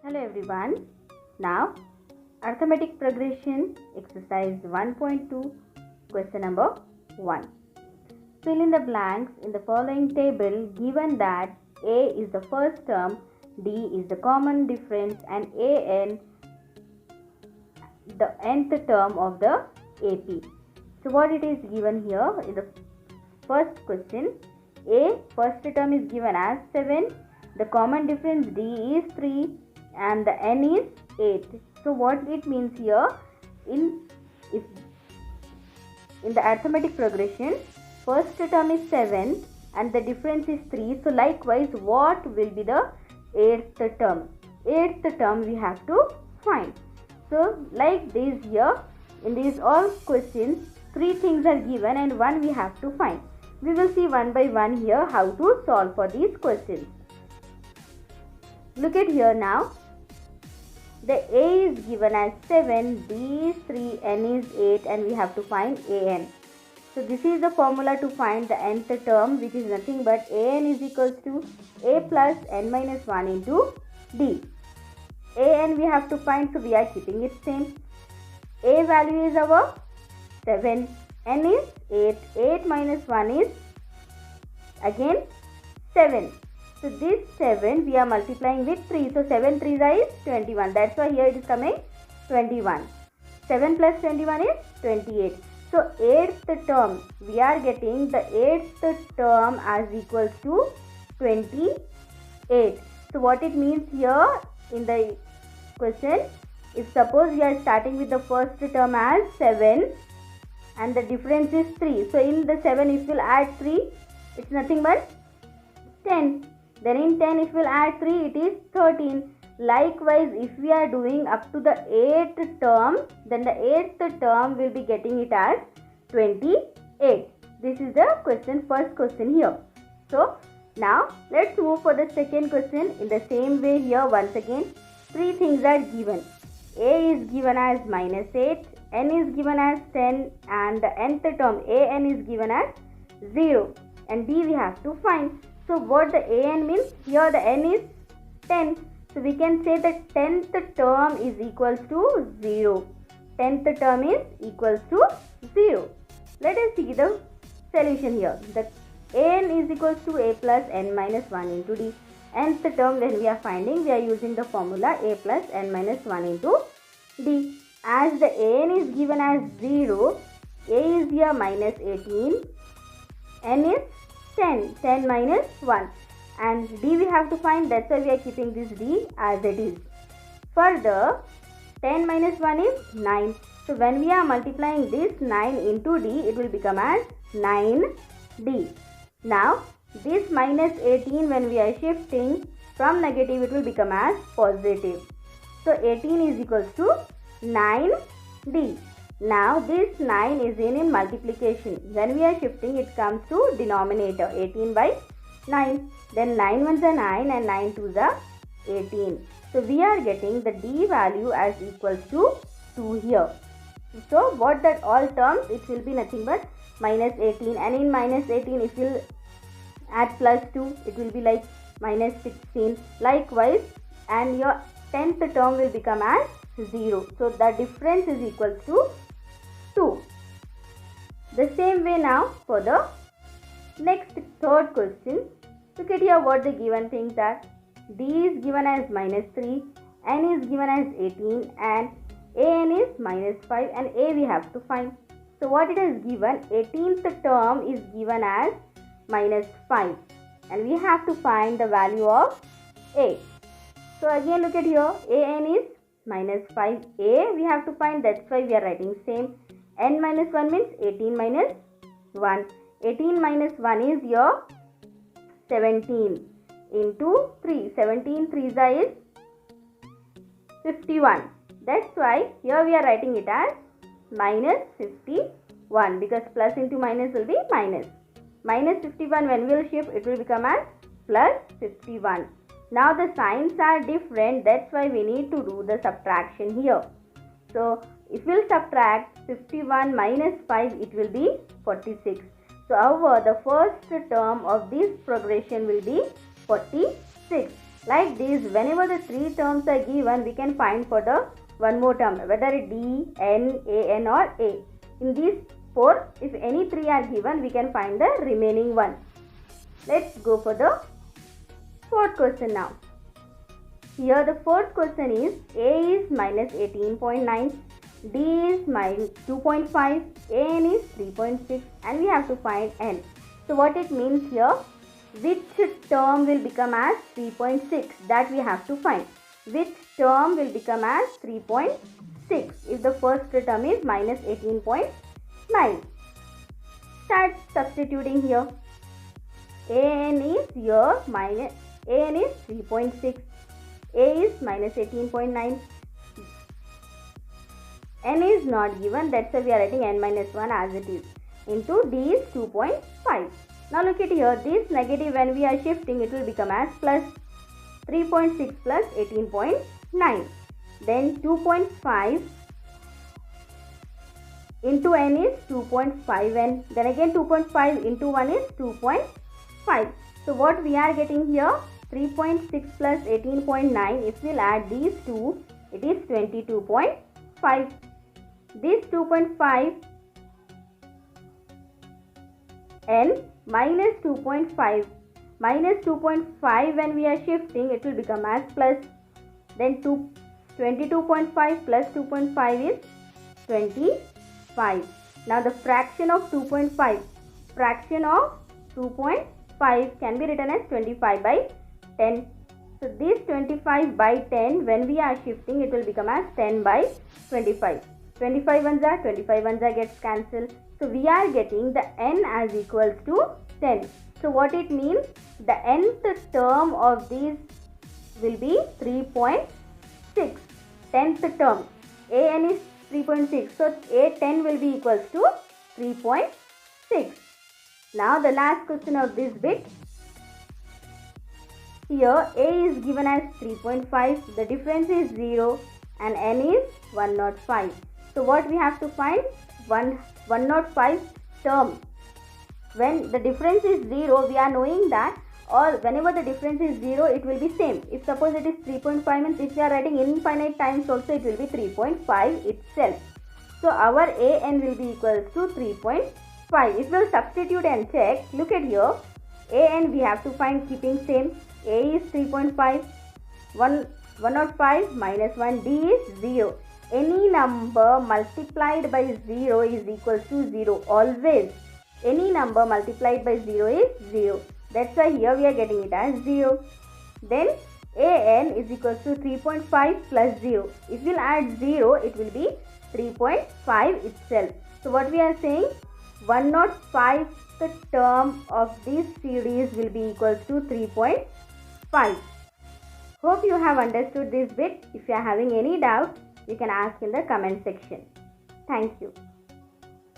Hello everyone. Now arithmetic progression exercise 1.2 question number 1. Fill in the blanks in the following table given that A is the first term, D is the common difference and AN the nth term of the AP. So what it is given here in the first question, A first term is given as 7, the common difference D is 3 and the n is 8. So what it means here, in the arithmetic progression, first term is 7 and the difference is 3. So likewise, what will be the 8th term? 8th term we have to find. So like this here, in these all questions, 3 things are given and 1 we have to find. We will see one by one here how to solve for these questions. Look at here now. The A is given as 7, B is 3, N is 8 and we have to find AN. So this is the formula to find the nth term, which is nothing but AN is equals to A plus N minus 1 into D. AN we have to find, so we are keeping it same. A value is our 7, N is 8, 8 minus 1 is again 7. So this 7 we are multiplying with 3. So 7 3s is 21. That's why here it is coming 21. 7 plus 21 is 28. So 8th term, we are getting the 8th term as equals to 28. So what it means here in the question, if suppose we are starting with the first term as 7 and the difference is 3. So in the 7 if we'll add 3, it's nothing but 10. Then in 10 if we'll add 3, it is 13. Likewise, if we are doing up to the 8th term, then the 8th term will be getting it as 28. This is the first question here. So now let's move for the second question. In the same way here, once again, 3 things are given. A is given as minus 8, N is given as 10 and the nth term AN is given as 0 and D we have to find. So what the AN means, here the N is 10. So we can say that 10th term is equals to 0. 10th term is equals to 0. Let us see the solution here. The AN is equals to A plus N minus 1 into D. Nth term when we are finding, we are using the formula A plus N minus 1 into D. As the AN is given as 0, A is here minus 18, N is 10, 10 minus 1 and D we have to find, that's why we are keeping this D as it is. Further, 10 minus 1 is 9. So when we are multiplying this 9 into D, it will become as 9D. Now this minus 18 when we are shifting from negative, it will become as positive. So 18 is equals to 9D. Now this 9 is in multiplication. When we are shifting, it comes to denominator 18 by 9. Then 9 ones are 9 and 9 twos are 18. So we are getting the D value as equals to 2 here. So what that all terms, it will be nothing but minus 18 and in minus 18 if you add plus 2, it will be like minus 16. Likewise, and your 10th term will become as 0. So the difference is equals to 2. The same way now for the next third question. Look at here what the given things are. D is given as minus 3, N is given as 18 and AN is minus 5 and A we have to find. So what it is given, 18th term is given as minus 5 and we have to find the value of A. So again look at here, AN is minus 5A we have to find, that's why we are writing same. N minus 1 means 18 minus 1. 18 minus 1 is your 17 into 3. 17 3s is 51. That's why here we are writing it as minus 51 because plus into minus will be minus. Minus 51 when we will shift, it will become as plus 51. Now the signs are different, that's why we need to do the subtraction here. So if we will subtract 51 minus 5, it will be 46. So our the first term of this progression will be 46. Like this, whenever the three terms are given, we can find for the one more term, whether D, N, A, N or A. In these four, if any three are given, we can find the remaining one. Let's go for the fourth question now. Here the fourth question is A is minus 18.9, D is minus 2.5, N is 3.6 and we have to find N. So what it means here, which term will become as 3.6, that we have to find. Which term will become as 3.6 if the first term is minus 18.9. Start substituting here. An is here minus, An is 3.6, A is minus 18.9, N is not given, that's why we are writing N minus 1 as it is, into D is 2.5. Now look at here, this negative when we are shifting, it will become as plus 3.6 plus 18.9. Then 2.5 into N is 2.5N. Then again 2.5 into 1 is 2.5. So what we are getting here, 3.6 plus 18.9, if we will add these two, it is 22.5. This 2.5 N minus 2.5. Minus 2.5 when we are shifting, it will become as plus. Then 22.5 plus 2.5 is 25. Now the fraction of 2.5. Fraction of 2.5 can be written as 25 by 10. So this 25 by 10 when we are shifting, it will become as 10 by 25. 25 ones are 25 ones are gets cancelled. So we are getting the N as equals to 10. So what it means, the nth term of these will be 3.6. 10th term, An is 3.6. So A10 will be equals to 3.6. Now the last question of this bit. Here A is given as 3.5. The difference is 0 and N is 105. So what we have to find? 105 term. When the difference is 0, we are knowing that, or whenever the difference is 0, it will be same. If suppose it is 3.5 means if we are writing infinite times also, it will be 3.5 itself. So our An will be equals to 3.5. If we will substitute and check, look at here, An we have to find keeping same. A is 3.5, 105 minus 1, D is 0. Any number multiplied by 0 is equals to 0. Always. Any number multiplied by 0 is 0. That's why here we are getting it as 0. Then An is equals to 3.5 plus 0. If we will add 0, it will be 3.5 itself. So what we are saying, 105th term of this series will be equals to 3.5. Hope you have understood this bit. If you are having any doubt, you can ask in the comment section. Thank you.